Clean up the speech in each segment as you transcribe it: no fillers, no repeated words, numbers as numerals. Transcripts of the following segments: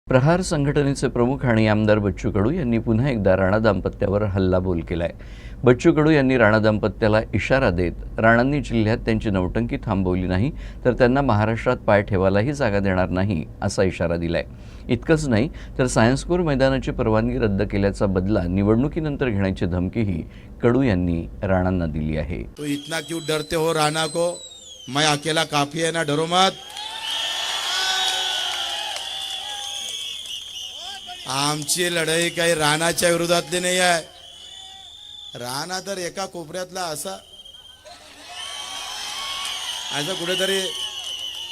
प्रहार संघटनेचे प्रमुख आणि आमदार बच्चू कडू यांनी पुन्हा एकदा राणा दाम्पत्यावर हल्लाबोल केलाय। बच्चू कडू यांनी राणा दाम्पत्याला इशारा देत राणांनी जिल्ह्यात त्यांची नौटंकी थांबवली नाही तर त्यांना महाराष्ट्रात पाय ठेवायलाही जागा देणार नाही असा इशारा दिलाय। इतकंच नाही तर सायन्स कोर मैदानाची परवानगी रद्द केल्याचा बदला निवडणुकीनंतर घेण्याची धमकीही कडू यांनी राणांना दिली आहे। तो इतना क्यों डरते हो राणा को, मैं अकेला काफी है ना, डरो मत। आमची लढाई काही राणाच्या विरोधातली नाही आहे। राणा तर एका कोपऱ्यातला असा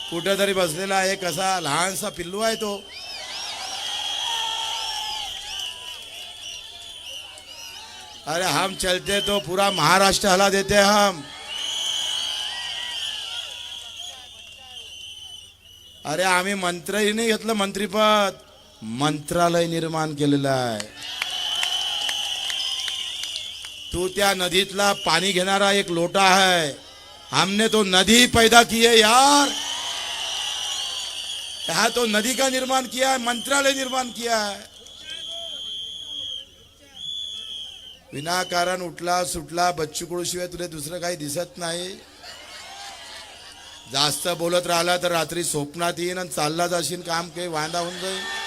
कुठेतरी बसलेला आहे, कसा लहानसा पिल्लू आहे तो। अरे हम चलते तो पूरा महाराष्ट्र हला देते हम। अरे आम्ही मंत्रही नाही घेतलं, मंत्रीपद मंत्रालय निर्माण केलेलं आहे। तू त्या नदीतला पाणी घेणारा एक लोटा है, हमने तो नदी पैदा की है यार। यहाँ तो नदी का निर्माण किया है, मंत्रालय निर्माण किया है। विनाकारण उठला सुटला बच्चू कडू शिवाय तुला दुसरं काही दिसत नाही। जास्त बोलत राहिला तर रात्री स्वप्नात येईन आणि चालला जाशील, काम काही वांदा होऊन जाईल।